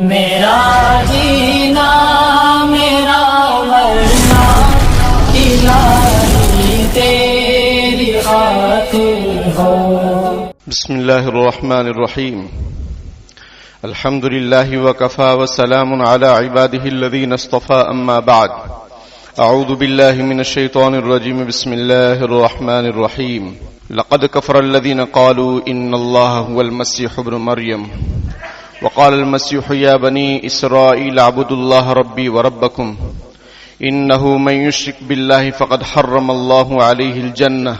میرا جینا میرا مرنا الہی تیری خاطر ہو. بسم اللہ الرحمن الرحیم. الحمد للہ وکفى وسلام علی عباده الذین اصطفى اما بعد. اعوذ باللہ من الشیطان الرجیم. بسم اللہ الرحمن الرحیم. لقد كفر الذين قالوا ان الله هو المسيح ابن مريم وقال المسيح يا بني اسرائيل اعبدوا الله ربي وربكم انه من يشرك بالله فقد حرم الله عليه الجنة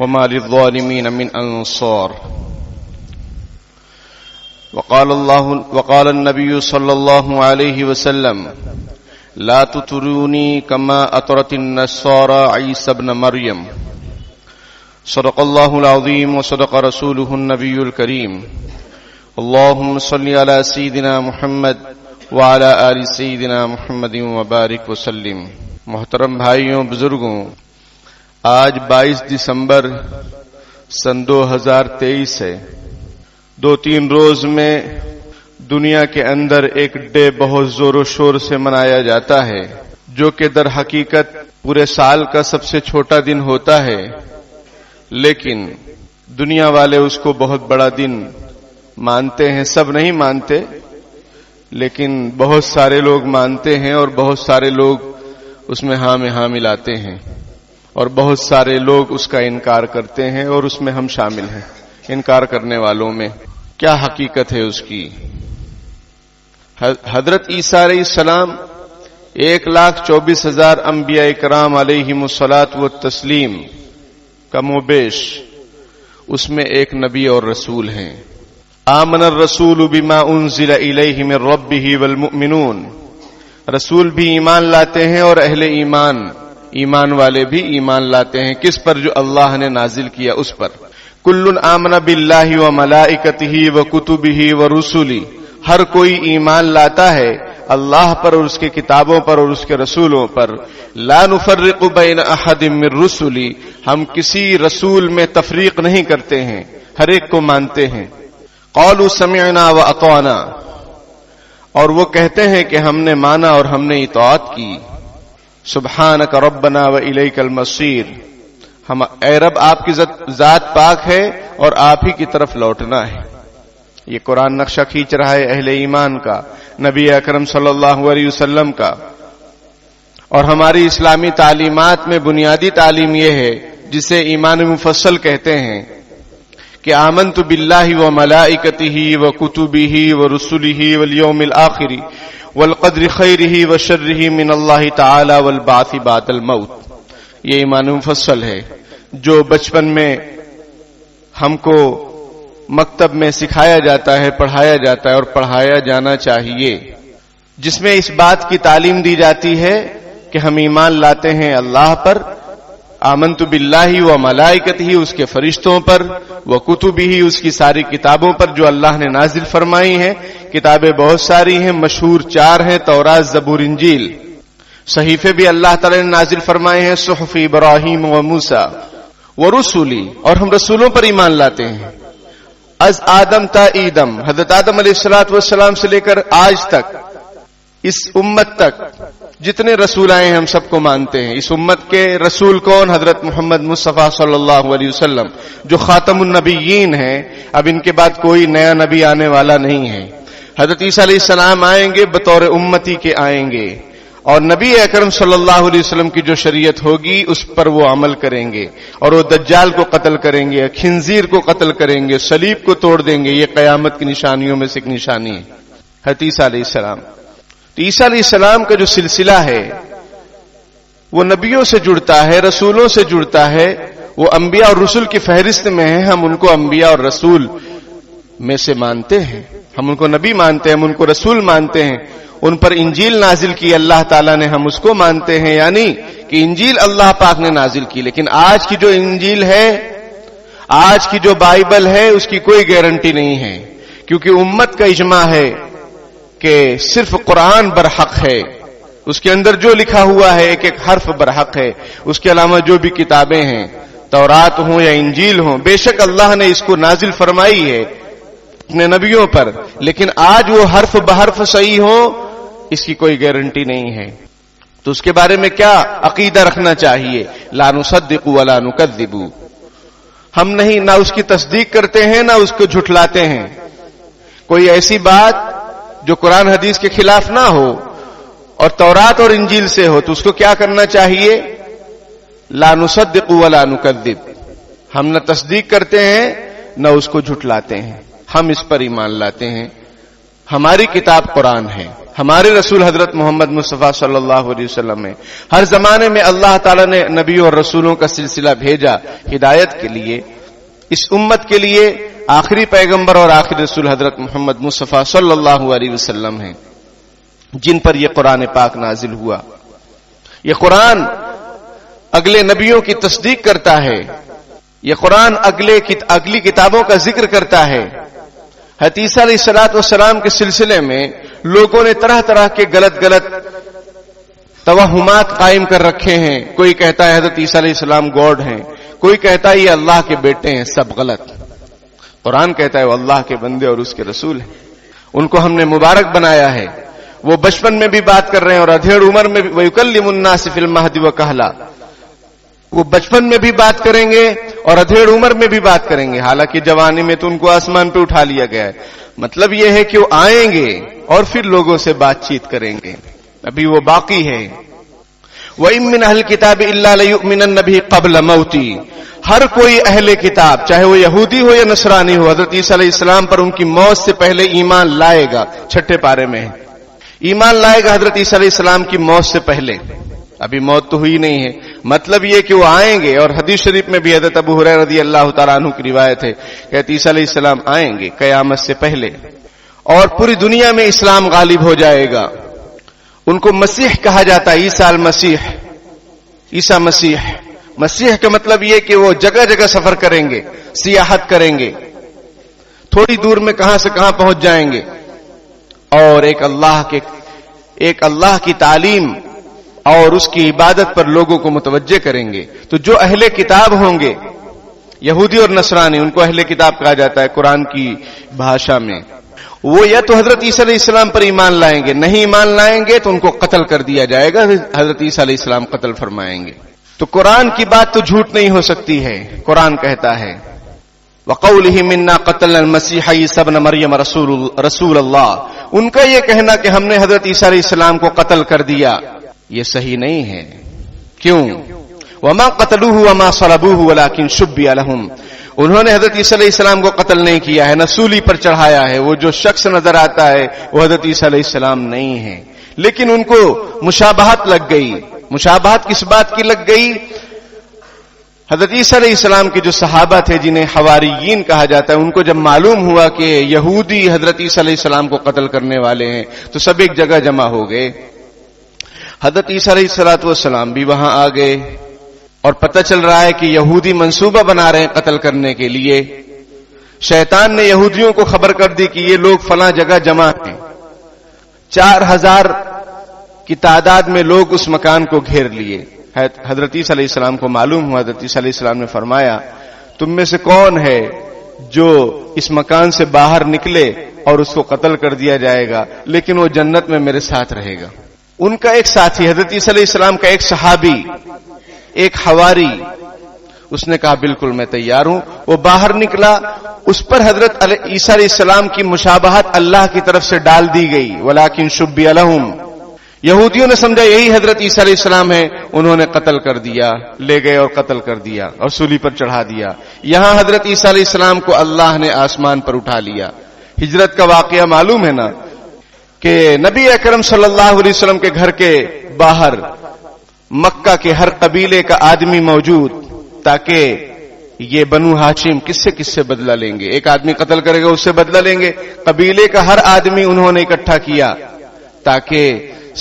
وما للظالمين من انصار. وقال النبي صلى الله عليه وسلم لا تطروني كما اطرت النصارى عيسى ابن مريم. صدق الله العظيم وصدق رسوله النبي الكريم. اللهم صل على سيدنا محمد وعلى آل سيدنا محمد وبارك وسلم. محترم بھائیوں بزرگوں، آج 22 دسمبر سن 2023 ہے. 2-3 روز میں دنیا کے اندر ایک ڈے بہت زور و شور سے منایا جاتا ہے، جو کہ در حقیقت پورے سال کا سب سے چھوٹا دن ہوتا ہے، لیکن دنیا والے اس کو بہت بڑا دن مانتے ہیں. سب نہیں مانتے، لیکن بہت سارے لوگ مانتے ہیں اور بہت سارے لوگ اس میں ہاں میں ہاں ملاتے ہیں، اور بہت سارے لوگ اس کا انکار کرتے ہیں، اور اس میں ہم شامل ہیں. انکار کرنے والوں میں کیا حقیقت ہے اس کی؟ حضرت عیسیٰ علیہ السلام 1,24,000 انبیاء کرام علیہم الصلاۃ والتسلیم کم و بیش اس میں ایک نبی اور رسول ہیں. آمن الرسول بما انزل الیہ من ربہ والمؤمنون. رسول بھی ایمان لاتے ہیں اور اہل ایمان والے بھی ایمان لاتے ہیں. کس پر؟ جو اللہ نے نازل کیا اس پر. کل آمن باللہ وملائکتہ وکتبہ ورسلہ. ہر کوئی ایمان لاتا ہے اللہ پر اور اس کے کتابوں پر اور اس کے رسولوں پر. لا نفرق بین احد من رسلی. ہم کسی رسول میں تفریق نہیں کرتے ہیں، ہر ایک کو مانتے ہیں. قالوا سمعنا واطعنا. اور وہ کہتے ہیں کہ ہم نے مانا اور ہم نے اطاعت کی. سبحانک ربنا والیک المصیر. ہم اے رب آپ کی ذات پاک ہے اور آپ ہی کی طرف لوٹنا ہے. یہ قرآن نقشہ کھینچ رہا ہے اہل ایمان کا، نبی اکرم صلی اللہ علیہ وسلم کا. اور ہماری اسلامی تعلیمات میں بنیادی تعلیم یہ ہے جسے ایمان مفصل کہتے ہیں کہ آمنت باللہ وملائکتہ وکتبہ ورسلہ والیوم الآخر والقدر خیرہ وشرہ من اللہ تعالی والبعث بعد الموت. یہ ایمان مفصل ہے جو بچپن میں ہم کو مکتب میں سکھایا جاتا ہے، پڑھایا جاتا ہے اور پڑھایا جانا چاہیے، جس میں اس بات کی تعلیم دی جاتی ہے کہ ہم ایمان لاتے ہیں اللہ پر. آمنت باللہ و ملائکتہ، اس کے فرشتوں پر، و کتبہ، اس کی ساری کتابوں پر جو اللہ نے نازل فرمائی ہیں. کتابیں بہت ساری ہیں، مشہور 4 ہیں: تورات، زبور، انجیل. صحیفے بھی اللہ تعالی نے نازل فرمائے ہیں: صحف ابراہیم و موسیٰ و رسولی. اور ہم رسولوں پر ایمان لاتے ہیں. از آدم تا ایدم، حضرت آدم علیہ السلام سے لے کر آج تک اس امت تک جتنے رسول آئے ہیں ہم سب کو مانتے ہیں. اس امت کے رسول کون؟ حضرت محمد مصطفیٰ صلی اللہ علیہ وسلم، جو خاتم النبیین ہیں. اب ان کے بعد کوئی نیا نبی آنے والا نہیں ہے. حضرت عیسیٰ علیہ السلام آئیں گے بطور امتی کے آئیں گے، اور نبی اکرم صلی اللہ علیہ وسلم کی جو شریعت ہوگی اس پر وہ عمل کریں گے. اور وہ دجال کو قتل کریں گے، خنزیر کو قتل کریں گے، صلیب کو توڑ دیں گے. یہ قیامت کی نشانیوں میں سے ایک نشانی ہے حضرت عیسیٰ علیہ السلام. تو عیسیٰ علیہ السلام کا جو سلسلہ ہے وہ نبیوں سے جڑتا ہے، رسولوں سے جڑتا ہے. وہ انبیاء اور رسول کی فہرست میں ہیں. ہم ان کو انبیاء اور رسول میں سے مانتے ہیں. ہم ان کو نبی مانتے ہیں، ہم ان کو رسول مانتے ہیں. ان پر انجیل نازل کی اللہ تعالیٰ نے، ہم اس کو مانتے ہیں، یعنی کہ انجیل اللہ پاک نے نازل کی. لیکن آج کی جو انجیل ہے، آج کی جو بائبل ہے، اس کی کوئی گارنٹی نہیں ہے، کیونکہ امت کا اجماع ہے کہ صرف قرآن برحق ہے. اس کے اندر جو لکھا ہوا ہے ایک ایک حرف برحق ہے. اس کے علاوہ جو بھی کتابیں ہیں، تورات ہوں یا انجیل ہوں، بے شک اللہ نے اس کو نازل فرمائی ہے اپنے نبیوں پر، لیکن آج وہ حرف بحرف صحیح ہو اس کی کوئی گارنٹی نہیں ہے. تو اس کے بارے میں کیا عقیدہ رکھنا چاہیے؟ لا نصدق ولا نکذب. ہم نہیں نہ اس کی تصدیق کرتے ہیں نہ اس کو جھٹلاتے ہیں. کوئی ایسی بات جو قرآن حدیث کے خلاف نہ ہو اور تورات اور انجیل سے ہو تو اس کو کیا کرنا چاہیے؟ لا نصدق ولا نکذب. ہم نہ تصدیق کرتے ہیں نہ اس کو جھٹلاتے ہیں، ہم اس پر ایمان لاتے ہیں. ہماری کتاب قرآن ہے، ہمارے رسول حضرت محمد مصطفیٰ صلی اللہ علیہ وسلم ہے. ہر زمانے میں اللہ تعالیٰ نے نبیوں اور رسولوں کا سلسلہ بھیجا ہدایت کے لیے. اس امت کے لیے آخری پیغمبر اور آخری رسول حضرت محمد مصطفیٰ صلی اللہ علیہ وسلم ہیں، جن پر یہ قرآن پاک نازل ہوا. یہ قرآن اگلے نبیوں کی تصدیق کرتا ہے. یہ قرآن اگلی کتابوں کا ذکر کرتا ہے. حضرت عیسیٰ علیہ السلام کے سلسلے میں لوگوں نے طرح طرح کے غلط توہمات قائم کر رکھے ہیں. کوئی کہتا ہے حضرت عیسیٰ علیہ السلام گاڈ ہیں، کوئی کہتا ہے یہ اللہ کے بیٹے ہیں. سب غلط. قرآن کہتا ہے وہ اللہ کے بندے اور اس کے رسول ہیں. ان کو ہم نے مبارک بنایا ہے. وہ بچپن میں بھی بات کر رہے ہیں اور ادھیڑ عمر میں بھی. وَيُكَلِّمُ النَّاسِ فِي الْمَهْدِ وَكَهْلًا. وہ بچپن میں بھی بات کریں گے اور ادھیڑ عمر میں بھی بات کریں گے. حالانکہ جوانی میں تو ان کو آسمان پہ اٹھا لیا گیا ہے. مطلب یہ ہے کہ وہ آئیں گے اور پھر لوگوں سے بات چیت کریں گے. ابھی وہ باقی ہے. وَإِن مِّنْ أَهْلِ الْكِتَابِ إِلَّا لَيُؤْمِنَنَّ بِهِ قَبْلَ مَوْتِهِ. ہر کوئی اہل کتاب چاہے وہ یہودی ہو یا نصرانی ہو حضرت عیسیٰ علیہ السلام پر ان کی موت سے پہلے ایمان لائے گا. چھٹے پارے میں ہے ایمان لائے گا حضرت عیسیٰ علیہ السلام کی موت سے پہلے. ابھی موت تو ہوئی نہیں ہے. مطلب یہ کہ وہ آئیں گے. اور حدیث شریف میں بھی حضرت ابو ہریرہ رضی اللہ تعالیٰ عنہ کی روایت ہے کہ حضرت عیسیٰ علیہ السلام آئیں گے قیامت سے پہلے اور پوری دنیا میں اسلام غالب ہو جائے گا. ان کو مسیح کہا جاتا ہے. عیسیٰ المسیح. عیسیٰ مسیح کا مطلب یہ کہ وہ جگہ جگہ سفر کریں گے، سیاحت کریں گے، تھوڑی دور میں کہاں سے کہاں پہنچ جائیں گے اور ایک اللہ کی تعلیم اور اس کی عبادت پر لوگوں کو متوجہ کریں گے. تو جو اہل کتاب ہوں گے یہودی اور نصرانی، ان کو اہل کتاب کہا جاتا ہے قرآن کی بھاشا میں. وہ یا تو حضرت عیسیٰ علیہ السلام پر ایمان لائیں گے، نہیں ایمان لائیں گے تو ان کو قتل کر دیا جائے گا. حضرت عیسیٰ علیہ السلام قتل فرمائیں گے. تو قرآن کی بات تو جھوٹ نہیں ہو سکتی ہے. قرآن کہتا ہے وَقَوْلِهِ مِنَّا قَتَلْنَا الْمَسِيحَ عِيسَى ابْنَ مَرْيَمَ رسول اللہ. ان کا یہ کہنا کہ ہم نے حضرت عیسیٰ علیہ السلام کو قتل کر دیا یہ صحیح نہیں ہے. کیوں؟ وَمَا قَتَلُوهُ وَمَا صَلَبُوهُ وَلَكِنْ شُبِّهَ لَهُمْ. انہوں نے حضرت عیسیٰ علیہ السلام کو قتل نہیں کیا ہے، نہ سولی پر چڑھایا ہے. وہ جو شخص نظر آتا ہے وہ حضرت عیسیٰ علیہ السلام نہیں ہے، لیکن ان کو مشابہت لگ گئی. مشابہت کس بات کی لگ گئی؟ حضرت عیسیٰ علیہ السلام کے جو صحابہ تھے جنہیں حواریین کہا جاتا ہے، ان کو جب معلوم ہوا کہ یہودی حضرت عیسیٰ علیہ السلام کو قتل کرنے والے ہیں تو سب ایک جگہ جمع ہو گئے. حضرت عیسیٰ علیہ السلام بھی وہاں آ گئے اور پتہ چل رہا ہے کہ یہودی منصوبہ بنا رہے ہیں قتل کرنے کے لیے. شیطان نے یہودیوں کو خبر کر دی کہ یہ لوگ فلاں جگہ جمع ہیں. 4000 کی تعداد میں لوگ اس مکان کو گھیر لیے. حضرت عیسیٰ علیہ السلام کو معلوم ہوا. حضرت عیسیٰ علیہ السلام نے فرمایا تم میں سے کون ہے جو اس مکان سے باہر نکلے اور اس کو قتل کر دیا جائے گا لیکن وہ جنت میں میرے ساتھ رہے گا. ان کا ایک ساتھی حضرت عیسیٰ علیہ السلام کا ایک صحابی، ایک حواری، اس نے کہا بالکل میں تیار ہوں. وہ باہر نکلا. اس پر حضرت عیسیٰ علیہ السلام کی مشابہت اللہ کی طرف سے ڈال دی گئی. وَلَكِنْ شُبِّهَ لَهُمْ. یہودیوں نے سمجھا یہی حضرت عیسیٰ علیہ السلام ہے، انہوں نے قتل کر دیا، لے گئے اور قتل کر دیا اور سولی پر چڑھا دیا. یہاں حضرت عیسیٰ علیہ السلام کو اللہ نے آسمان پر اٹھا لیا. ہجرت کا واقعہ معلوم ہے نا کہ نبی اکرم صلی اللہ علیہ وسلم کے گھر کے باہر مکہ کے ہر قبیلے کا آدمی موجود، تاکہ یہ بنو ہاشم کس سے بدلہ لیں گے. ایک آدمی قتل کرے گا اس سے بدلہ لیں گے. قبیلے کا ہر آدمی انہوں نے اکٹھا کیا تاکہ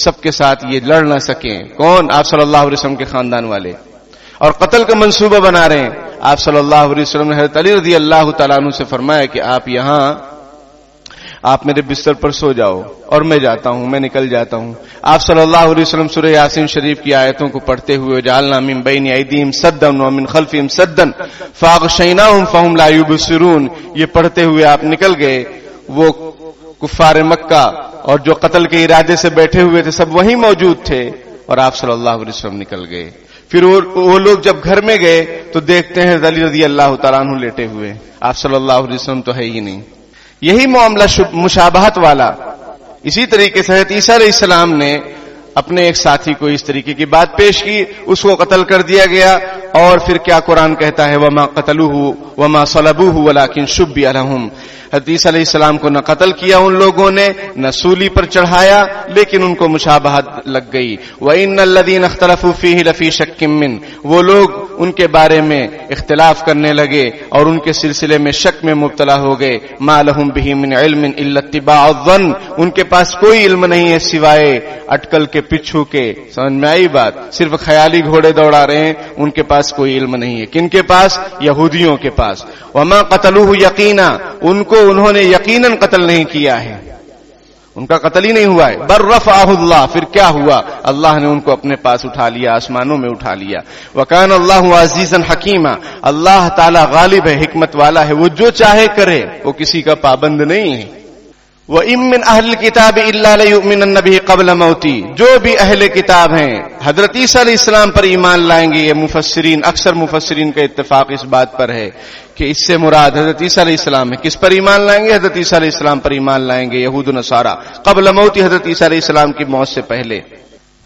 سب کے ساتھ یہ لڑ نہ سکیں. کون؟ آپ صلی اللہ علیہ وسلم کے خاندان والے. اور قتل کا منصوبہ بنا رہے ہیں. آپ صلی اللہ علیہ وسلم نے حضرت علی رضی اللہ تعالیٰ عنہ سے فرمایا کہ آپ میرے بستر پر سو جاؤ اور میں جاتا ہوں، میں نکل جاتا ہوں. آپ صلی اللہ علیہ وسلم سورہ یاسین شریف کی آیتوں کو پڑھتے ہوئے جعلنا من بین ایدیہم سدا ومن خلفہم سدا فاغشیناہم فہم لا یبصرون، یہ پڑھتے ہوئے آپ نکل گئے وہ کفار مکہ اور جو قتل کے ارادے سے بیٹھے ہوئے تھے سب وہیں موجود تھے، اور آپ صلی اللہ علیہ وسلم نکل گئے۔ پھر وہ لوگ جب گھر میں گئے تو دیکھتے ہیں علی رضی اللہ تعالیٰ عنہ لیٹے ہوئے، آپ صلی اللہ علیہ وسلم تو ہے ہی نہیں۔ یہی معاملہ مشابہت والا، اسی طریقے سے حضرت عیسیٰ علیہ السلام نے اپنے ایک ساتھی کو اس طریقے کی بات پیش کی، اس کو قتل کر دیا گیا، اور پھر کیا قرآن کہتا ہے وما قتلوه وما صلبوه ولكن شبه لهم۔ حضرت عیسیٰ علیہ السلام کو نہ قتل کیا ان لوگوں نے، نہ سولی پر چڑھایا، لیکن ان کو مشابہت لگ گئی۔ وَإِنَّ الَّذِينَ اخْتَلَفُوا فِيهِ لَفِي شَكٍّ مِّنْهُ، وہ لوگ ان کے بارے میں اختلاف کرنے لگے اور ان کے سلسلے میں شک میں مبتلا ہو گئے۔ مَا لَهُم بِهِ مِنْ عِلْمٍ إِلَّا اتِّبَاعُ الظَّنِّ، ان کے پاس کوئی علم نہیں ہے سوائے اٹکل کے پچھو کے۔ سمجھ میں آئی بات؟ صرف خیالی گھوڑے دوڑا رہے ہیں، ان کے پاس کوئی علم نہیں ہے۔ کن کے پاس؟ یہودیوں کے پاس۔ وَمَا قَتَلُوهُ يَقِينًا، ان کو انہوں نے یقیناً قتل نہیں کیا ہے، ان کا قتل ہی نہیں ہوا ہے۔ بل رفعہ اللہ، پھر کیا ہوا؟ اللہ نے ان کو اپنے پاس اٹھا لیا، آسمانوں میں اٹھا لیا۔ وکان اللہ عزیزا حکیما، اللہ تعالی غالب ہے، حکمت والا ہے، وہ جو چاہے کرے، وہ کسی کا پابند نہیں ہے۔ وَإِن مِّنْ أَهْلِ الْكِتَابِ إِلَّا لَيُؤْمِنَنَّ بِهِ قَبْلَ مَوْتِهِ، جو بھی اہل کتاب ہیں حضرت عیسیٰ علیہ السلام پر ایمان لائیں گے۔ یہ مفسرین، اکثر مفسرین کا اتفاق اس بات پر ہے کہ اس سے مراد حضرت عیسیٰ علیہ السلام ہے۔ کس پر ایمان لائیں گے؟ حضرت عیسیٰ علیہ السلام پر ایمان لائیں گے یہود و نصارہ، قبل موت، حضرت عیسیٰ علیہ السلام کی موت سے پہلے۔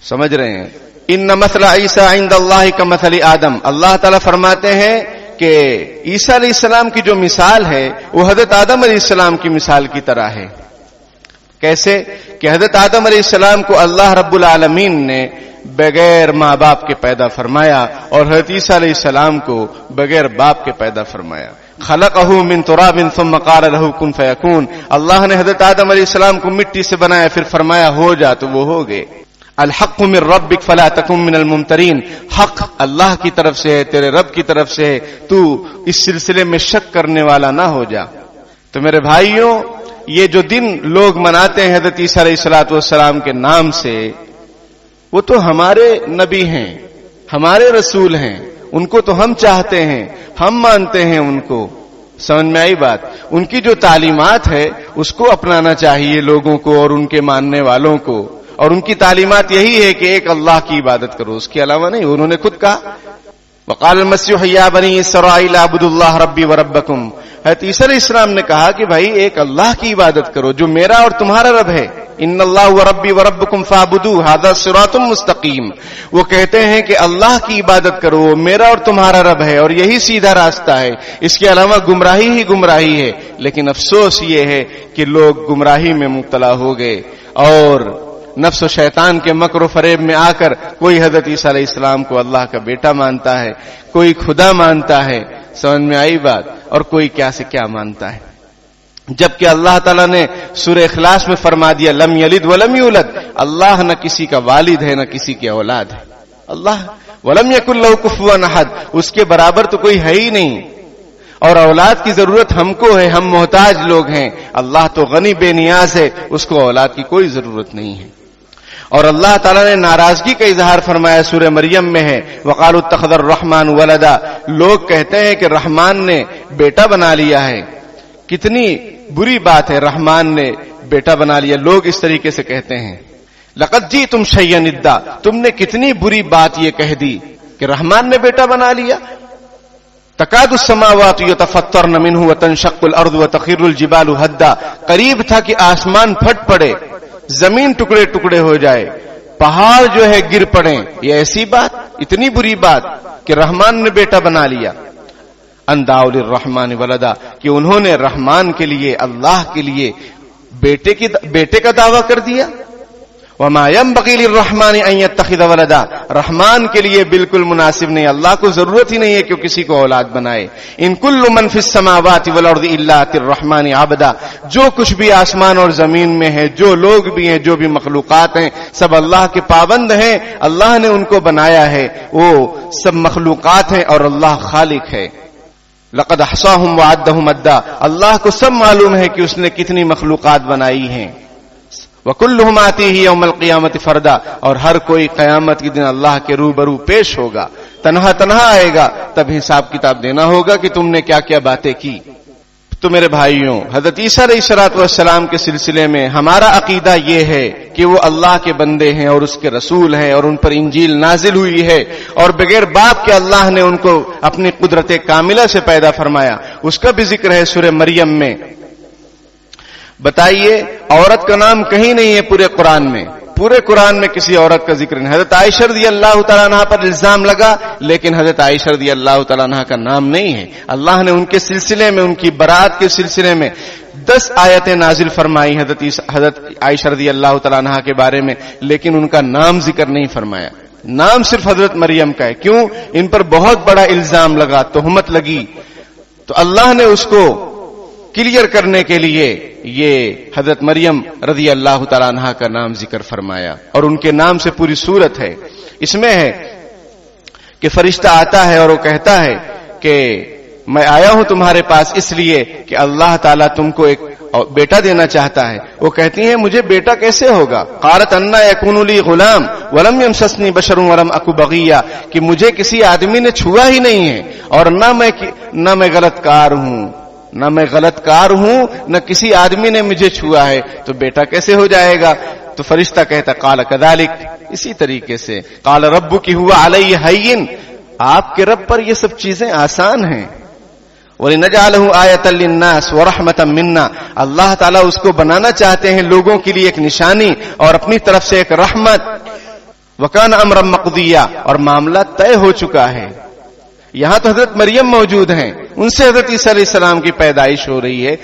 سمجھ رہے ہیں؟ ان مثل عیسیٰ عند اللہ کمثل آدم، اللہ تعالیٰ فرماتے ہیں کہ عیسیٰ علیہ السلام کی جو مثال ہے وہ حضرت آدم علیہ السلام کی مثال کی طرح ہے۔ کیسے؟ کہ حضرت آدم علیہ السلام کو اللہ رب العالمین نے بغیر ماں باپ کے پیدا فرمایا، اور حضرت عیسیٰ علیہ السلام کو بغیر باپ کے پیدا فرمایا۔ خلقہ من تراب ثم قال له کن فیکون، اللہ نے حضرت آدم علیہ السلام کو مٹی سے بنایا، پھر فرمایا ہو جا، تو وہ ہو گئے۔ الحق من ربک فلا تکن من الممترین، حق اللہ کی طرف سے ہے، تیرے رب کی طرف سے ہے، تو اس سلسلے میں شک کرنے والا نہ ہو جا۔ تو میرے بھائیوں، یہ جو دن لوگ مناتے ہیں حضرت عیسیٰ علیہ الصلوۃ والسلام کے نام سے، وہ تو ہمارے نبی ہیں، ہمارے رسول ہیں، ان کو تو ہم چاہتے ہیں، ہم مانتے ہیں ان کو۔ سمجھ میں آئی بات؟ ان کی جو تعلیمات ہے اس کو اپنانا چاہیے لوگوں کو اور ان کے ماننے والوں کو، اور ان کی تعلیمات یہی ہے کہ ایک اللہ کی عبادت کرو، اس کے علاوہ نہیں۔ انہوں نے خود کہا وقال المسیح یا بنی اسرائیل اعبدوا اللہ ربی وربکم، حضرت عیسیٰ علیہ السلام نے کہا کہ بھائی ایک اللہ کی عبادت کرو جو میرا اور تمہارا رب ہے۔ ان اللہ وربی وربکم فاعبدوہ ھذا صراط مستقیم، وہ کہتے ہیں کہ اللہ کی عبادت کرو، وہ میرا اور تمہارا رب ہے اور یہی سیدھا راستہ ہے، اس کے علاوہ گمراہی ہی گمراہی ہے۔ لیکن افسوس یہ ہے کہ لوگ گمراہی میں مبتلا ہو گئے، اور نفس و شیطان کے مکر و فریب میں آ کر کوئی حضرت عیسیٰ علیہ السلام کو اللہ کا بیٹا مانتا ہے، کوئی خدا مانتا ہے۔ سمجھ میں آئی بات؟ اور کوئی کیا سے کیا مانتا ہے، جبکہ اللہ تعالیٰ نے سورہ اخلاص میں فرما دیا لم یلد ولم یولد، اللہ نہ کسی کا والد ہے نہ کسی کی اولاد ہے، اللہ ولم یکن لہ کفوا احد، اس کے برابر تو کوئی ہے ہی نہیں، اور اولاد کی ضرورت ہم کو ہے، ہم محتاج لوگ ہیں، اللہ تو غنی بے نیاز ہے، اس کو اولاد کی کوئی ضرورت نہیں ہے۔ اور اللہ تعالیٰ نے ناراضگی کا اظہار فرمایا، سورہ مریم میں ہے وقالوا اتخذ الرحمن ولدا، لوگ کہتے ہیں کہ رحمان نے بیٹا بنا لیا ہے۔ کتنی بری بات ہے، رحمان نے بیٹا بنا لیا، لوگ اس طریقے سے کہتے ہیں۔ لقد جئتم شیئا ادا، تم نے کتنی بری بات یہ کہہ دی کہ رحمان نے بیٹا بنا لیا۔ تکاد السماوات یتفطرن منہ وتنشق الارض وتخر الجبال ہدا، قریب تھا کہ آسمان پھٹ پڑے، زمین ٹکڑے ٹکڑے ہو جائے، پہاڑ جو ہے گر پڑیں، یہ ایسی بات، اتنی بری بات کہ رحمان نے بیٹا بنا لیا۔ ان دعوا للرحمن ولدا، کہ انہوں نے رحمان کے لیے، اللہ کے لیے بیٹے کا دعویٰ کر دیا۔ وما ينبغي للرحمن ان يتخذ ولدا، رحمان کے لیے بالکل مناسب نہیں، اللہ کو ضرورت ہی نہیں ہے کہ کسی کو اولاد بنائے۔ ان كل من في السماوات والارض الا اتى الرحمن عبدا، جو کچھ بھی آسمان اور زمین میں ہے، جو لوگ بھی ہیں، جو بھی مخلوقات ہیں، سب اللہ کے پابند ہیں، اللہ نے ان کو بنایا ہے، وہ سب مخلوقات ہیں اور اللہ خالق ہے۔ لقد احصاهم وعدهم عدا، اللہ کو سب معلوم ہے کہ اس نے کتنی مخلوقات بنائی ہیں۔ وَكُلُّهُمْ آتِيهِ يَوْمَ الْقِيَامَةِ فَرْدًا، اور ہر کوئی قیامت کے دن اللہ کے روبرو پیش ہوگا، تنہا تنہا آئے گا، تب حساب کتاب دینا ہوگا کہ تم نے کیا کیا باتیں کی۔ تو میرے بھائیوں، حضرت عیسیٰ علیہ السلام کے سلسلے میں ہمارا عقیدہ یہ ہے کہ وہ اللہ کے بندے ہیں اور اس کے رسول ہیں، اور ان پر انجیل نازل ہوئی ہے، اور بغیر باپ کے اللہ نے ان کو اپنی قدرت کاملہ سے پیدا فرمایا۔ اس کا بھی ذکر ہے سورہ مریم میں۔ بتائیے، عورت کا نام کہیں نہیں ہے پورے قرآن میں، پورے قرآن میں کسی عورت کا ذکر نہیں۔ حضرت عائشہ رضی اللہ تعالیٰ عنہ پر الزام لگا، لیکن حضرت عائشہ رضی اللہ تعالیٰ عنہ کا نام نہیں ہے۔ اللہ نے ان کے سلسلے میں، ان کی برات کے سلسلے میں 10 آیتیں نازل فرمائی حضرت عائشہ رضی اللہ تعالیٰ عنہ کے بارے میں، لیکن ان کا نام ذکر نہیں فرمایا۔ نام صرف حضرت مریم کا ہے۔ کیوں؟ ان پر بہت بڑا الزام لگا، تہمت لگی، تو اللہ نے اس کو کلیئر کرنے کے لیے یہ حضرت مریم رضی اللہ تعالیٰ عنہ کا نام ذکر فرمایا، اور ان کے نام سے پوری سورت ہے۔ اس میں ہے کہ فرشتہ آتا ہے اور وہ کہتا ہے کہ میں آیا ہوں تمہارے پاس اس لیے کہ اللہ تعالیٰ تم کو ایک بیٹا دینا چاہتا ہے۔ وہ کہتی ہیں مجھے بیٹا کیسے ہوگا؟ قالت انا یکون لی غلام ولم یمسسنی بشر ولم اک بغیا، کہ مجھے کسی آدمی نے چھوا ہی نہیں ہے، اور نہ میں غلط کار ہوں، نہ کسی آدمی نے مجھے چھوا ہے، تو بیٹا کیسے ہو جائے گا؟ تو فرشتہ کہتا قال کذالک، اسی طریقے سے قال ربک هو علی ہین، آپ کے رب پر یہ سب چیزیں آسان ہیں۔ وَلِنَجْعَلَهُ آیَةً لِلنَّاسِ وَرَحْمَةً مِنَّا، اللہ تعالیٰ اس کو بنانا چاہتے ہیں لوگوں کے لیے ایک نشانی اور اپنی طرف سے ایک رحمت۔ وَكَانَ أَمْرًا مَقْضِيًّا، اور معاملہ طے ہو چکا ہے۔ یہاں تو حضرت مریم موجود ہیں، ان سے حضرت عیسیٰ علیہ السلام کی پیدائش ہو رہی ہے۔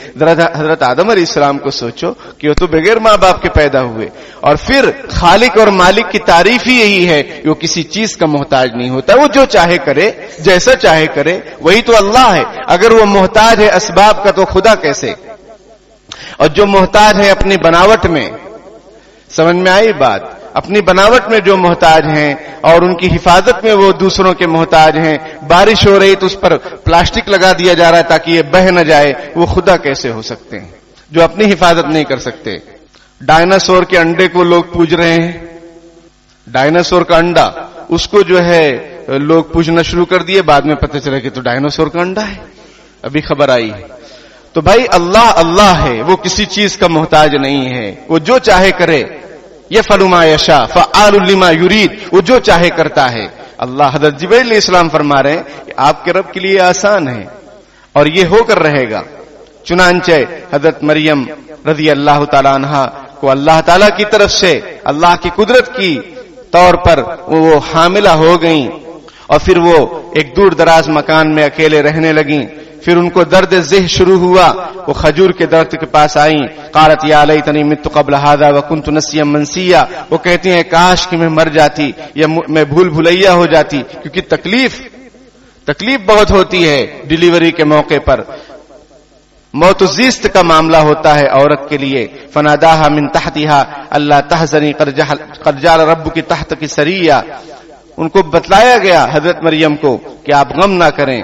حضرت آدم علیہ السلام کو سوچو کہ وہ تو بغیر ماں باپ کے پیدا ہوئے، اور پھر خالق اور مالک کی تعریف ہی یہی ہے کہ وہ کسی چیز کا محتاج نہیں ہوتا، وہ جو چاہے کرے، جیسا چاہے کرے، وہی تو اللہ ہے۔ اگر وہ محتاج ہے اسباب کا تو خدا کیسے؟ اور جو محتاج ہے اپنی بناوٹ میں، سمجھ میں آئی بات؟ اپنی بناوٹ میں جو محتاج ہیں اور ان کی حفاظت میں وہ دوسروں کے محتاج ہیں، بارش ہو رہی تو اس پر پلاسٹک لگا دیا جا رہا ہے تاکہ یہ بہہ نہ جائے، وہ خدا کیسے ہو سکتے ہیں جو اپنی حفاظت نہیں کر سکتے؟ ڈائناسور کے انڈے کو لوگ پوج رہے ہیں، ڈائناسور کا انڈا، اس کو جو ہے لوگ پوجنا شروع کر دیے، بعد میں پتہ چلا کہ تو ڈائناسور کا انڈا ہے، ابھی خبر آئی ہے۔ تو بھائی اللہ ہے، وہ کسی چیز کا محتاج نہیں ہے، وہ جو چاہے کرے، یفعل ما یشاء فعال لما یرید، وہ جو چاہے کرتا ہے۔ اللہ حضرت جبرائیل علیہ السلام فرما رہے ہیں کہ آپ کے رب کے لیے آسان ہے اور یہ ہو کر رہے گا۔ چنانچہ حضرت مریم رضی اللہ تعالی عنہا کو اللہ تعالیٰ کی طرف سے اللہ کی قدرت کی طور پر وہ حاملہ ہو گئیں، اور پھر وہ ایک دور دراز مکان میں اکیلے رہنے لگیں۔ پھر ان کو درد ذہ شروع ہوا، وہ کھجور کے درخت کے پاس آئیں، قالت یا لیتنی مت قبل هذا وکنت نسیا منسیا، وہ کہتی ہیں کاش کہ میں مر جاتی یا میں بھول بھلیا ہو جاتی، کیونکہ تکلیف بہت ہوتی ہے ڈیلیوری کے موقع پر، موت الزیست کا معاملہ ہوتا ہے عورت کے لیے۔ فناداها من تحتها الا تحزني قد جعل ربك تحتك سريا، ان کو بتلایا گیا حضرت مریم کو کہ آپ غم نہ کریں،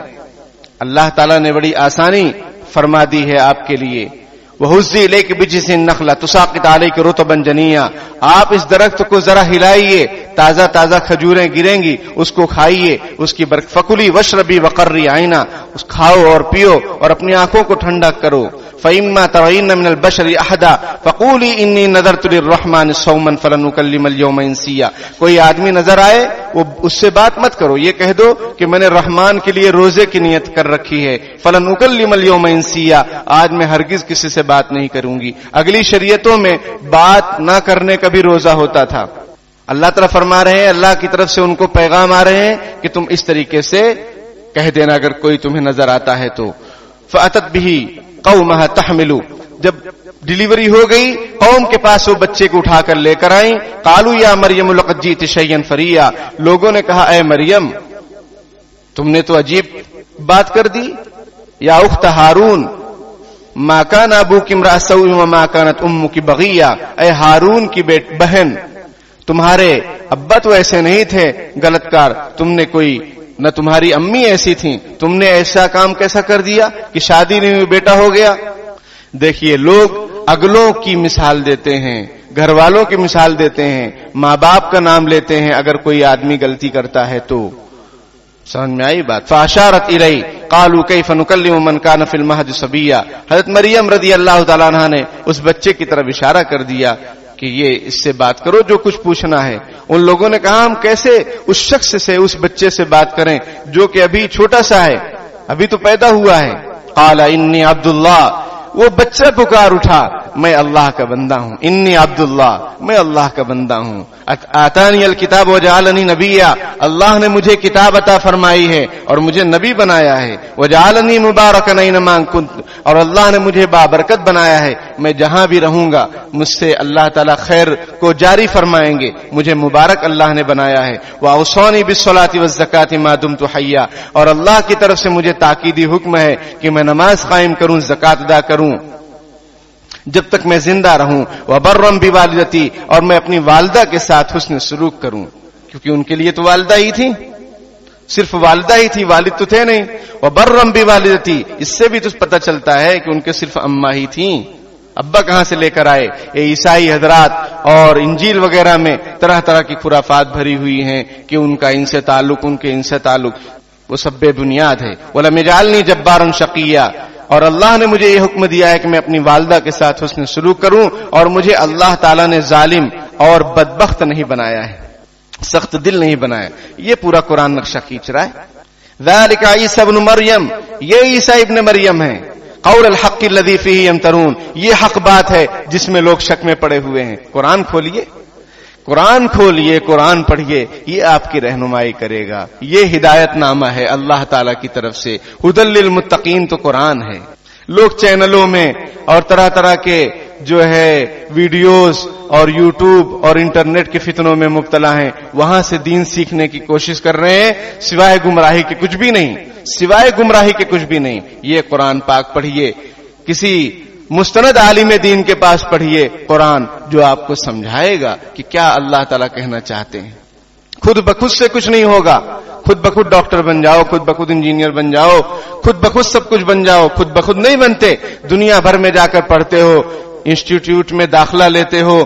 اللہ تعالیٰ نے بڑی آسانی فرما دی ہے آپ کے لیے۔ وَهُزِّي إِلَيْكِ بِجِذْعِ النَّخْلَةِ تُسَاقِطْ عَلَيْكِ رُطَبًا جَنِيًّا، آپ اس درخت کو ذرا ہلائیے، تازہ کھجوریں گریں گی، اس کو کھائیے، اس کی فَكُلِي وَاشْرَبِي وَقَرِّي عَيْنًا، اس کھاؤ اور پیو اور اپنی آنکھوں کو ٹھنڈا کرو۔ فَإِمَّا تَرَيِنَّ مِنَ الْبَشَرِ أَحَدًا فَقُولِي إِنِّي نَذَرْتُ لِلرَّحْمَنِ صَوْمًا فَلَنْ أُكَلِّمَ الْيَوْمَ إِنسِيًّا، کوئی آدمی نظر آئے وہ اس سے بات مت کرو، یہ کہہ دو کہ میں نے رحمان کے لیے روزے کی نیت کر رکھی ہے، فَلَنْ أُكَلِّمَ الْيَوْمَ إِنسِيًّا، آج میں ہرگز کسی سے بات نہیں کروں گی۔ اگلی شریعتوں میں بات نہ کرنے کا بھی روزہ ہوتا تھا۔ اللہ تعالیٰ فرما رہے ہیں، اللہ کی طرف سے ان کو پیغام آ رہے ہیں کہ تم اس طریقے سے کہہ دینا اگر کوئی تمہیں نظر آتا ہے تو۔ فَأَتَتْ بِهِ قَوْمَهَا تَحْمِلُ، جب ڈیلیوری ہو گئی قوم کے پاس وہ بچے کو اٹھا کر لے کر آئیں۔ قالوا یا مریم لقد جئت شیئا فریا، لوگوں نے کہا اے مریم تم نے تو عجیب بات کر دی۔ یا اخت ہارون ما کان ابوک امرأ سوء وما کانت امک بغیا، اے ہارون کی بہن تمہارے ابا تو ایسے نہیں تھے غلط کار، تم نے کوئی نہ تمہاری امی ایسی تھیں، تم نے ایسا کام کیسا کر دیا کہ شادی نہیں ہوئی بیٹا ہو گیا۔ دیکھیے لوگ اگلوں کی مثال دیتے ہیں، گھر والوں کی مثال دیتے ہیں، ماں باپ کا نام لیتے ہیں اگر کوئی آدمی غلطی کرتا ہے تو سمجھ میں آئی بات؟ فاشارت الی قالوا کیف نکلم من کان فی المہد صبیا. حضرت مریم رضی اللہ تعالیٰ عنہا نے اس بچے کی طرف اشارہ کر دیا کہ یہ اس سے بات کرو جو کچھ پوچھنا ہے. ان لوگوں نے کہا ہم کیسے اس شخص سے، اس بچے سے بات کریں جو کہ ابھی چھوٹا سا ہے، ابھی تو پیدا ہوا ہے. قال انی عبداللہ، وہ بچہ پکار اٹھا میں اللہ کا بندہ ہوں. انی عبداللہ، میں اللہ کا بندہ ہوں. آتانی الکتاب وجعلنی نبیا، اللہ نے مجھے کتاب عطا فرمائی ہے اور مجھے نبی بنایا ہے. وجعلنی مبارکا اینما کنت، اور اللہ نے مجھے بابرکت بنایا ہے، میں جہاں بھی رہوں گا مجھ سے اللہ تعالیٰ خیر کو جاری فرمائیں گے، مجھے مبارک اللہ نے بنایا ہے. واوصانی بالصلاۃ والزکاۃ ما دمت حیا، اور اللہ کی طرف سے مجھے تاکیدی حکم ہے کہ میں نماز قائم کروں، زکات ادا کروں جب تک میں زندہ رہوں. وبرم بوالدتی، اور میں اپنی والدہ کے ساتھ حسن سلوک کروں، کیونکہ ان کے لیے تو والدہ ہی تھی، صرف والدہ ہی تھی، والد تو تھے نہیں. وبرم بوالدتی، اس سے بھی تو پتہ چلتا ہے کہ ان کے صرف اماں ہی تھیں، ابا کہاں سے لے کر آئے؟ یہ عیسائی حضرات اور انجیل وغیرہ میں طرح طرح کی خرافات بھری ہوئی ہیں کہ ان کا ان سے تعلق، ان کے ان سے تعلق، وہ سب بے بنیاد ہے. وَلَمْ يَجْعَلْنِي جَبَّارًا شَقِيًّا، اور اللہ نے مجھے یہ حکم دیا ہے کہ میں اپنی والدہ کے ساتھ حسن سلوک کروں، اور مجھے اللہ تعالیٰ نے ظالم اور بدبخت نہیں بنایا ہے، سخت دل نہیں بنایا. یہ پورا قرآن نقشہ کھینچ رہا ہے. ذَلِكَ عِيسَى ابْنُ مریم، یہ عیسیٰ ابن مریم ہے. قول الحق الذی فیہ یمترون، یہ حق بات ہے جس میں لوگ شک میں پڑے ہوئے ہیں. قرآن کھولیے، قرآن کھولیے، قرآن پڑھیے، یہ آپ کی رہنمائی کرے گا. یہ ہدایت نامہ ہے اللہ تعالیٰ کی طرف سے. ھدی للمتقین تو قرآن ہے. لوگ چینلوں میں اور طرح طرح کے جو ہے ویڈیوز اور یوٹیوب اور انٹرنیٹ کے فتنوں میں مبتلا ہیں، وہاں سے دین سیکھنے کی کوشش کر رہے ہیں، سوائے گمراہی کے کچھ بھی نہیں، سوائے گمراہی کے کچھ بھی نہیں. یہ قرآن پاک پڑھیے، کسی مستند عالم دین کے پاس پڑھیے قرآن، جو آپ کو سمجھائے گا کہ کیا اللہ تعالیٰ کہنا چاہتے ہیں. خود بخود سے کچھ نہیں ہوگا. خود بخود ڈاکٹر بن جاؤ، خود بخود انجینئر بن جاؤ، خود بخود سب کچھ بن جاؤ، خود بخود نہیں بنتے. دنیا بھر میں جا کر پڑھتے ہو، انسٹیٹیوٹ میں داخلہ لیتے ہو،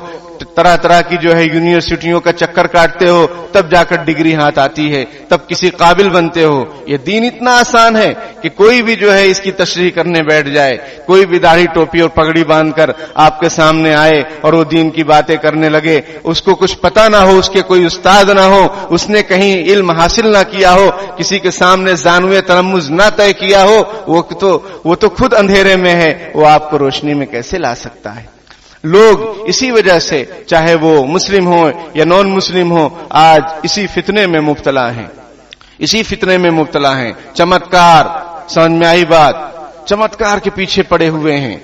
طرح طرح کی جو ہے یونیورسٹیوں کا چکر کاٹتے ہو، تب جا کر ڈگری ہاتھ آتی ہے، تب کسی قابل بنتے ہو. یہ دین اتنا آسان ہے کہ کوئی بھی جو ہے اس کی تشریح کرنے بیٹھ جائے، کوئی بھی داڑھی ٹوپی اور پگڑی باندھ کر آپ کے سامنے آئے اور وہ دین کی باتیں کرنے لگے، اس کو کچھ پتہ نہ ہو، اس کے کوئی استاد نہ ہو، اس نے کہیں علم حاصل نہ کیا ہو، کسی کے سامنے زانوے تلمذ نہ طے کیا ہو، وہ تو خود اندھیرے میں ہے، وہ آپ کو روشنی میں کیسے لا سکتا ہے؟ لوگ اسی وجہ سے، چاہے وہ مسلم ہوں یا نان مسلم ہوں، آج اسی فتنے میں مبتلا ہیں، اسی فتنے میں مبتلا ہیں. چمتکار، سمجھ میں آئی بات؟ چمتکار کے پیچھے پڑے ہوئے ہیں.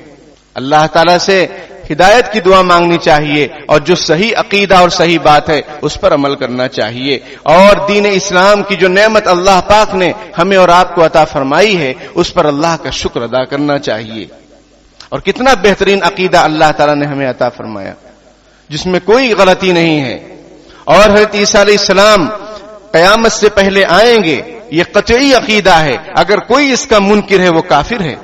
اللہ تعالیٰ سے ہدایت کی دعا مانگنی چاہیے، اور جو صحیح عقیدہ اور صحیح بات ہے اس پر عمل کرنا چاہیے. اور دین اسلام کی جو نعمت اللہ پاک نے ہمیں اور آپ کو عطا فرمائی ہے، اس پر اللہ کا شکر ادا کرنا چاہیے. اور کتنا بہترین عقیدہ اللہ تعالیٰ نے ہمیں عطا فرمایا، جس میں کوئی غلطی نہیں ہے. اور حضرت عیسیٰ علیہ السلام قیامت سے پہلے آئیں گے، یہ قطعی عقیدہ ہے. اگر کوئی اس کا منکر ہے وہ کافر ہے.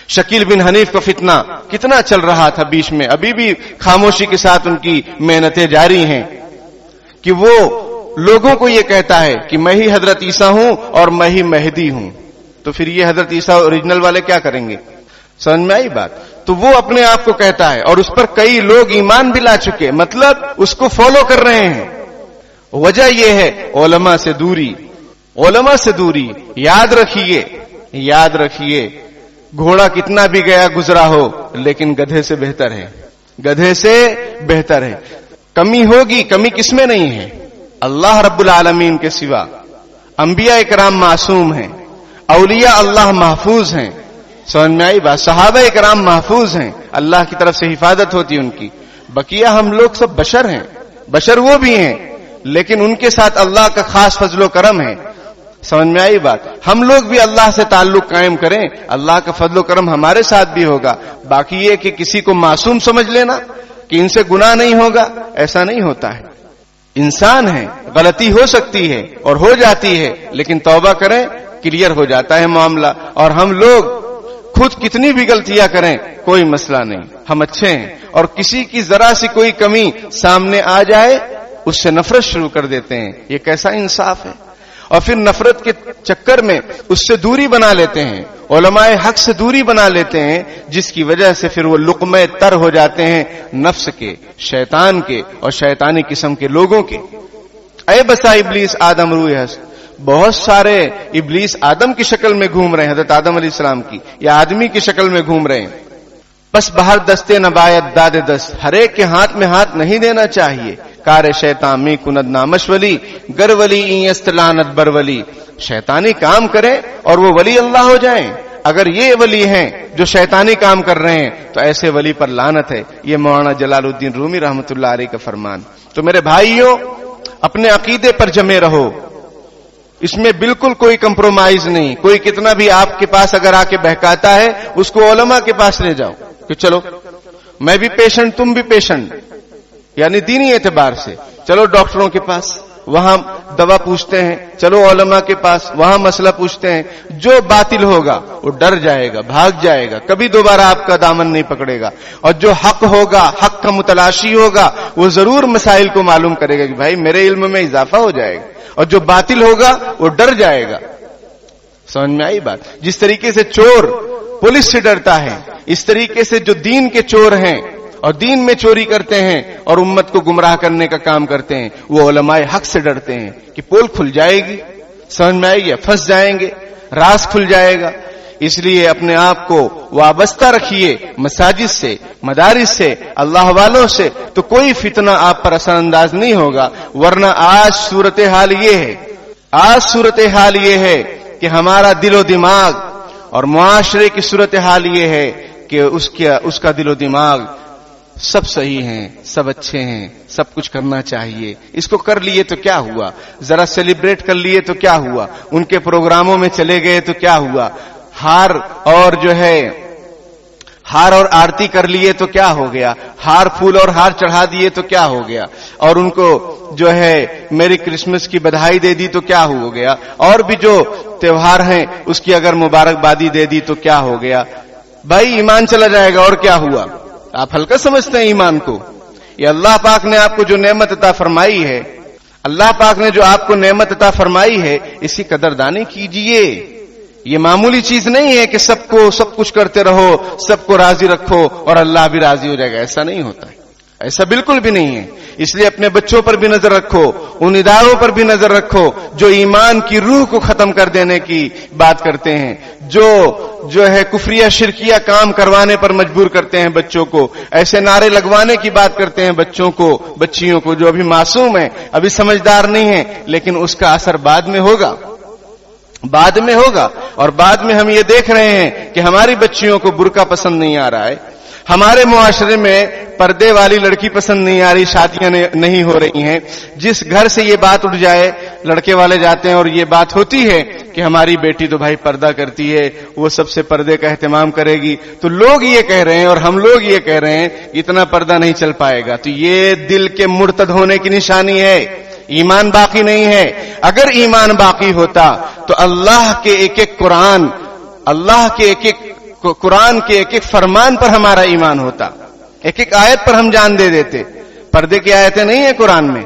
شکیل بن حنیف کا فتنہ کتنا چل رہا تھا بیچ میں، ابھی بھی خاموشی کے ساتھ ان کی محنتیں جاری ہیں کہ وہ لوگوں کو یہ کہتا ہے کہ میں ہی حضرت عیسیٰ ہوں اور میں ہی مہدی ہوں. تو پھر یہ حضرت عیسیٰ اوریجنل والے کیا کریں گے؟ سمجھ میں آئی بات؟ تو وہ اپنے آپ کو کہتا ہے، اور اس پر کئی لوگ ایمان بھی لا چکے، مطلب اس کو فالو کر رہے ہیں. وجہ یہ ہے علماء سے دوری، علماء سے دوری. یاد رکھیے، یاد رکھیے، گھوڑا کتنا بھی گیا گزرا ہو لیکن گدھے سے بہتر ہے، گدھے سے بہتر ہے. کمی ہوگی، کمی کس میں نہیں ہے؟ اللہ رب العالمین کے سوا. انبیاء کرام معصوم ہیں، اولیاء اللہ محفوظ ہیں. سمجھ میں آئی بات؟ صحابہ کرام محفوظ ہیں، اللہ کی طرف سے حفاظت ہوتی ان کی. بقیہ ہم لوگ سب بشر ہیں، بشر وہ بھی ہیں، لیکن ان کے ساتھ اللہ کا خاص فضل و کرم ہے. سمجھ میں آئی بات؟ ہم لوگ بھی اللہ سے تعلق قائم کریں، اللہ کا فضل و کرم ہمارے ساتھ بھی ہوگا. باقی یہ کہ کسی کو معصوم سمجھ لینا کہ ان سے گناہ نہیں ہوگا، ایسا نہیں ہوتا ہے. انسان ہے، غلطی ہو سکتی ہے اور ہو جاتی ہے، لیکن توبہ کریں، کلیئر ہو جاتا ہے معاملہ. اور ہم لوگ خود کتنی بھی غلطیاں کریں کوئی مسئلہ نہیں، ہم اچھے ہیں. اور کسی کی ذرا سی کوئی کمی سامنے آ جائے اس سے نفرت شروع کر دیتے ہیں. یہ کیسا انصاف ہے؟ اور پھر نفرت کے چکر میں اس سے دوری بنا لیتے ہیں، علماء حق سے دوری بنا لیتے ہیں، جس کی وجہ سے پھر وہ لقمے تر ہو جاتے ہیں نفس کے، شیطان کے اور شیطانی قسم کے لوگوں کے۔ اے بسا ابلیس آدم روح ہست، بہت سارے ابلیس آدم کی شکل میں گھوم رہے ہیں، حضرت آدم علیہ السلام کی، یا آدمی کی شکل میں گھوم رہے ہیں۔ بس باہر دستے نبایت داد دست، ہر ایک کے ہاتھ میں ہاتھ نہیں دینا چاہیے۔ کار شیطان می کند نامش ولی، گر ولی این استلانت بر ولی، شیطانی کام کریں اور وہ ولی اللہ ہو جائیں۔ اگر یہ ولی ہیں جو شیطانی کام کر رہے ہیں تو ایسے ولی پر لعنت ہے۔ یہ مولانا جلال الدین رومی رحمۃ اللہ علیہ کا فرمان۔ تو میرے بھائیوں، اپنے عقیدے پر جمے رہو، اس میں بالکل کوئی کمپرومائز نہیں۔ کوئی کتنا بھی آپ کے پاس اگر آ کے بہکاتا ہے، اس کو علماء کے پاس لے جاؤ کہ چلو میں بھی پیشنٹ، تم بھی پیشنٹ، یعنی دینی اعتبار سے چلو ڈاکٹروں کے پاس، وہاں دوا پوچھتے ہیں، چلو علماء کے پاس، وہاں مسئلہ پوچھتے ہیں۔ جو باطل ہوگا وہ ڈر جائے گا، بھاگ جائے گا، کبھی دوبارہ آپ کا دامن نہیں پکڑے گا، اور جو حق ہوگا، حق کا متلاشی ہوگا، وہ ضرور مسائل کو معلوم کرے گا کہ بھائی میرے علم میں اضافہ ہو جائے گا، اور جو باطل ہوگا وہ ڈر جائے گا۔ سمجھ میں آئی بات؟ جس طریقے سے چور پولیس سے ڈرتا ہے، اس طریقے سے جو دین کے چور ہیں اور دین میں چوری کرتے ہیں اور امت کو گمراہ کرنے کا کام کرتے ہیں، وہ علماء حق سے ڈرتے ہیں کہ پول کھل جائے گی، سمجھ میں آئے گی، پھنس جائیں گے، راز کھل جائے گا۔ اس لیے اپنے آپ کو وابستہ رکھیے مساجد سے، مدارس سے، اللہ والوں سے، تو کوئی فتنہ آپ پر اثر انداز نہیں ہوگا۔ ورنہ آج صورتحال یہ ہے کہ ہمارا دل و دماغ اور معاشرے کی صورتحال یہ ہے کہ اس کا دل و دماغ سب صحیح ہیں، سب اچھے ہیں، سب کچھ کرنا چاہیے، اس کو کر لیے تو کیا ہوا، ذرا سیلیبریٹ کر لیے تو کیا ہوا، ان کے پروگراموں میں چلے گئے تو کیا ہوا، ہار اور آرتی کر لیے تو کیا ہو گیا، ہار پھول اور ہار چڑھا دیے تو کیا ہو گیا، اور ان کو جو ہے میری کرسمس کی بدھائی دے دی تو کیا ہو گیا، اور بھی جو تہوار ہیں اس کی اگر مبارکبادی دے دی تو کیا ہو گیا۔ بھائی ایمان چلا جائے گا، اور کیا ہوا؟ آپ ہلکا سمجھتے ہیں ایمان کو؟ یہ اللہ پاک نے آپ کو جو نعمت عطا فرمائی ہے، اللہ پاک نے جو آپ کو نعمت عطا فرمائی ہے، اس کی قدردانی کیجئے۔ یہ معمولی چیز نہیں ہے کہ سب کچھ کرتے رہو، سب کو راضی رکھو اور اللہ بھی راضی ہو جائے گا، ایسا نہیں ہوتا ہے، ایسا بالکل بھی نہیں ہے۔ اس لیے اپنے بچوں پر بھی نظر رکھو، ان اداروں پر بھی نظر رکھو جو ایمان کی روح کو ختم کر دینے کی بات کرتے ہیں، جو ہے کفریہ شرکیہ کام کروانے پر مجبور کرتے ہیں بچوں کو، ایسے نعرے لگوانے کی بات کرتے ہیں بچوں کو، بچیوں کو جو ابھی معصوم ہیں، ابھی سمجھدار نہیں ہیں، لیکن اس کا اثر بعد میں ہوگا، اور بعد میں ہم یہ دیکھ رہے ہیں کہ ہماری بچیوں کو برقع پسند نہیں آ رہا ہے، ہمارے معاشرے میں پردے والی لڑکی پسند نہیں آ رہی، شادیاں نہیں ہو رہی ہیں۔ جس گھر سے یہ بات اٹھ جائے، لڑکے والے جاتے ہیں اور یہ بات ہوتی ہے کہ ہماری بیٹی تو بھائی پردہ کرتی ہے، وہ سب سے پردے کا اہتمام کرے گی، تو لوگ یہ کہہ رہے ہیں اور ہم لوگ یہ کہہ رہے ہیں اتنا پردہ نہیں چل پائے گا، تو یہ دل کے مرتد ہونے کی نشانی ہے، ایمان باقی نہیں ہے۔ اگر ایمان باقی ہوتا تو اللہ کے ایک ایک قرآن کے ایک ایک فرمان پر ہمارا ایمان ہوتا، ایک ایک آیت پر ہم جان دے دیتے۔ پردے کی آیتیں نہیں ہیں قرآن میں۔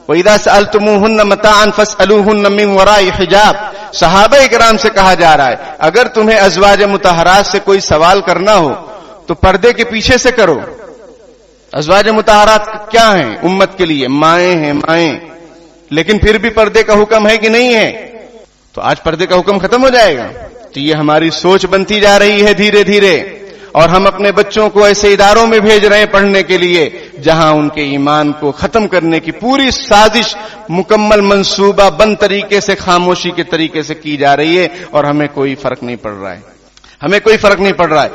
وَإِذَا سَأَلْتُمُوهُنَّ مَتَاعًا فَاسْأَلُوهُنَّ مِنْ وَرَاءِ حِجَابٍ، صحابہ اکرام سے کہا جا رہا ہے اگر تمہیں ازواج مطہرات سے کوئی سوال کرنا ہو تو پردے کے پیچھے سے کرو۔ ازواج مطہرات کیا ہیں امت کے لیے؟ مائیں ہیں، مائیں، لیکن پھر بھی پردے کا حکم ہے کہ نہیں ہے؟ تو آج پردے کا حکم ختم ہو جائے گا۔ تو یہ ہماری سوچ بنتی جا رہی ہے دھیرے دھیرے، اور ہم اپنے بچوں کو ایسے اداروں میں بھیج رہے ہیں پڑھنے کے لیے جہاں ان کے ایمان کو ختم کرنے کی پوری سازش مکمل منصوبہ بند طریقے سے، خاموشی کے طریقے سے کی جا رہی ہے، اور ہمیں کوئی فرق نہیں پڑ رہا ہے۔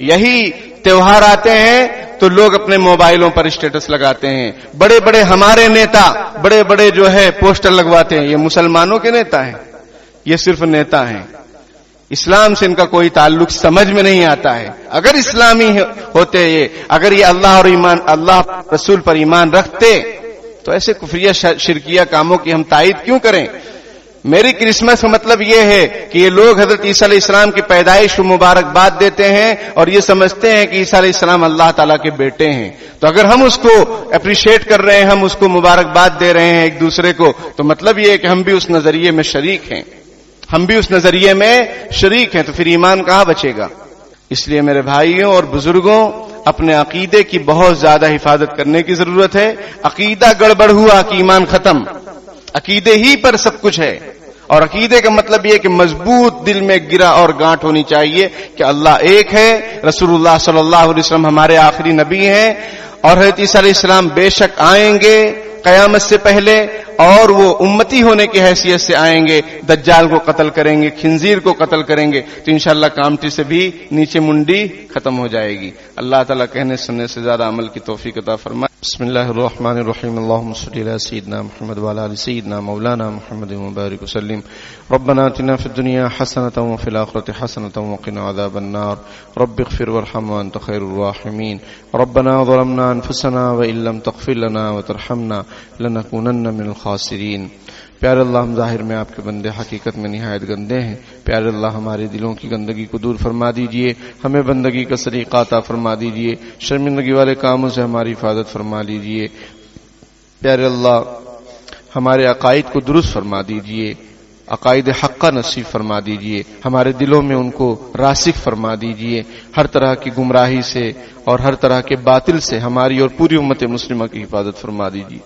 یہی تہوار آتے ہیں تو لوگ اپنے موبائلوں پر اسٹیٹس لگاتے ہیں، بڑے بڑے ہمارے نیتا بڑے بڑے جو ہے پوسٹر لگواتے ہیں، یہ مسلمانوں کے نیتا ہیں، یہ صرف نیتا ہیں، اسلام سے ان کا کوئی تعلق سمجھ میں نہیں آتا ہے۔ اگر اسلامی ہوتے اگر یہ اللہ رسول پر ایمان رکھتے تو ایسے کفریہ شرکیہ کاموں کی ہم تائید کیوں کریں؟ میری کرسمس کا مطلب یہ ہے کہ یہ لوگ حضرت عیسیٰ علیہ السلام کی پیدائش کو مبارکباد دیتے ہیں اور یہ سمجھتے ہیں کہ عیسیٰ علیہ السلام اللہ تعالیٰ کے بیٹے ہیں. تو اگر ہم اس کو اپریشیٹ کر رہے ہیں, ہم اس کو مبارکباد دے رہے ہیں ایک دوسرے کو, تو مطلب یہ ہے کہ ہم بھی اس نظریے میں شریک ہیں, ہم بھی اس نظریے میں شریک ہیں. تو پھر ایمان کہاں بچے گا؟ اس لیے میرے بھائیوں اور بزرگوں, اپنے عقیدے کی بہت زیادہ حفاظت کرنے کی ضرورت ہے. عقیدہ گڑبڑ ہوا کہ ایمان ختم. عقیدے ہی پر سب کچھ ہے, اور عقیدے کا مطلب یہ کہ مضبوط دل میں گرا اور گانٹھ ہونی چاہیے کہ اللہ ایک ہے, رسول اللہ صلی اللہ علیہ وسلم ہمارے آخری نبی ہیں, اور حضرت عیسیٰ علیہ السلام بے شک آئیں گے قیامت سے پہلے, اور وہ امتی ہونے کی حیثیت سے آئیں گے, دجال کو قتل کریں گے, خنزیر کو قتل کریں گے, تو انشاءاللہ کامٹی سے بھی نیچے منڈی ختم ہو جائے گی. اللہ تعالیٰ کہنے سننے سے زیادہ عمل کی توفیق عطا فرمائے. بسم اللہ الرحمن الرحیم. اللهم صل علی سیدنا محمد وعلی آل سیدنا مولانا محمد وبارک وسلم. ربنا آتنا فی الدنیا حسنة وفی الآخرة حسنة وقنا عذاب النار. رب اغفر وارحم وانت خیر الراحمین. ربنا ظلمنا انفسنا وان لم تغفر لنا وترحمنا لنکونن من الخاسرین. پیارے اللہ, ہم ظاہر میں آپ کے بندے, حقیقت میں نہایت گندے ہیں. پیارے اللہ, ہمارے دلوں کی گندگی کو دور فرما دیجئے, ہمیں بندگی کا سلیقہ عطا فرما دیجئے, شرمندگی والے کاموں سے ہماری حفاظت فرما لیجئے. پیارے اللہ, ہمارے عقائد کو درست فرما دیجئے, عقائد حقہ نصیب فرما دیجئے, ہمارے دلوں میں ان کو راسخ فرما دیجئے. ہر طرح کی گمراہی سے اور ہر طرح کے باطل سے ہماری اور پوری امت مسلمہ کی حفاظت فرما دیجئے.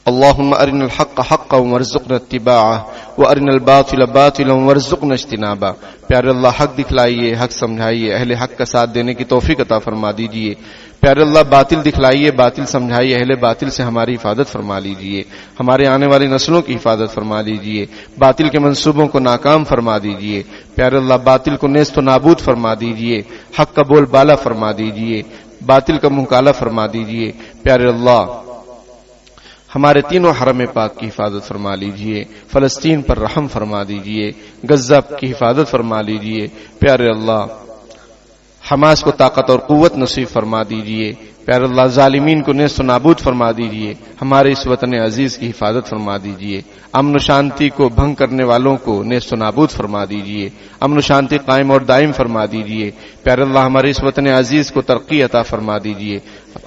اللهم ارنا الحق حقا وارزقنا اتباعه وارنا الباطل باطلا وارزقنا اجتنابه. پیارے اللہ, حق دکھلائیے, حق سمجھائیے, اہل حق کا ساتھ دینے کی توفیق عطا فرما دیجئے. پیارے اللہ, باطل دکھلائیے, باطل سمجھائیے, اہل باطل سے ہماری حفاظت فرما لیجئے. ہمارے آنے والی نسلوں کی حفاظت فرما لیجئے. باطل کے منصوبوں کو ناکام فرما دیجئے. پیارے اللہ, باطل کو نیست و نابود فرما دیجئے. حق کا بول بالا فرما دیجئے, باطل کا منہ کالا فرما دیجئے. پیارے اللہ, ہمارے تینوں حرم پاک کی حفاظت فرما لیجئے. فلسطین پر رحم فرما دیجئے, غزہ کی حفاظت فرما لیجئے. پیارے اللہ, حماس کو طاقت اور قوت نصیب فرما دیجئے. پیارے اللہ, ظالمین کو نیست و نابود فرما دیجئے. ہمارے اس وطن عزیز کی حفاظت فرما دیجئے. امن و شانتی کو بھنگ کرنے والوں کو نیست و نابود فرما دیجئے. امن و شانتی قائم اور دائم فرما دیجئے. پیارے اللہ, ہمارے اس وطن عزیز کو ترقی عطا فرما دیجئے.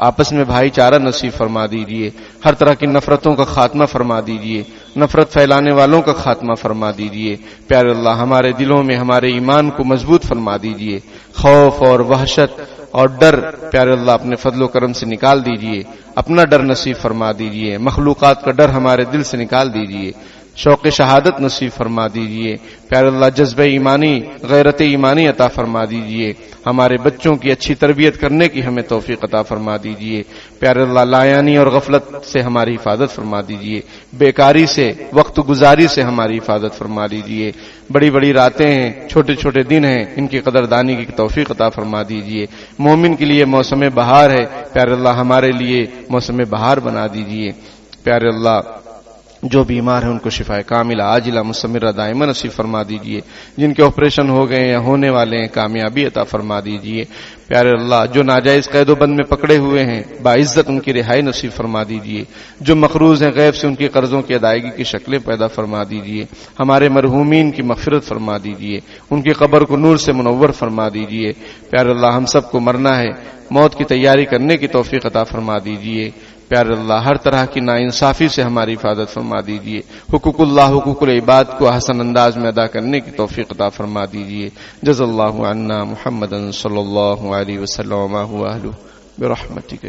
آپس میں بھائی چارہ نصیب فرما دیجئے. ہر طرح کی نفرتوں کا خاتمہ فرما دیجئے. نفرت پھیلانے والوں کا خاتمہ فرما دیجئے. پیارے اللہ, ہمارے دلوں میں ہمارے ایمان کو مضبوط فرما دیجئے. خوف اور وحشت اور ڈر پیارے اللہ اپنے فضل و کرم سے نکال دیجئے. اپنا ڈر نصیب فرما دیجئے. مخلوقات کا ڈر ہمارے دل سے نکال دیجئے. شوق شہادت نصیب فرما دیجئے. پیارے اللہ, جذبہ ایمانی, غیرت ایمانی عطا فرما دیجئے. ہمارے بچوں کی اچھی تربیت کرنے کی ہمیں توفیق عطا فرما دیجئے. پیارے اللہ, لایانی اور غفلت سے ہماری حفاظت فرما دیجئے. بیکاری سے, وقت گزاری سے ہماری حفاظت فرما دیجئے. بڑی بڑی راتیں ہیں, چھوٹے چھوٹے دن ہیں, ان کی قدردانی کی توفیق عطا فرما دیجئے. مومن کے لیے موسم بہار ہے, پیارے اللہ ہمارے لیے موسم بہار بنا دیجئے. پیارے اللہ, جو بیمار ہیں ان کو شفا کاملہ عاجلہ مستمرہ دائمہ نصیب فرما دیجئے. جن کے آپریشن ہو گئے یا ہونے والے ہیں, کامیابی عطا فرما دیجئے. پیارے اللہ, جو ناجائز قید و بند میں پکڑے ہوئے ہیں, باعزت ان کی رہائی نصیب فرما دیجئے. جو مقروض ہیں, غیب سے ان کی قرضوں کی ادائیگی کی شکلیں پیدا فرما دیجئے. ہمارے مرحومین کی مغفرت فرما دیجئے. ان کی قبر کو نور سے منور فرما دیجئے. پیارے اللہ, ہم سب کو مرنا ہے, موت کی تیاری کرنے کی توفیق عطا فرما دیجئے. پیارے اللہ, ہر طرح کی ناانصافی سے ہماری حفاظت فرما دیجئے. حقوق اللہ, حقوق العباد کو حسن انداز میں ادا کرنے کی توفیق عطا فرما دیجئے. جزا اللہ عنا محمدا صلی اللہ علیہ وسلم وما هو اہلہ برحمتک.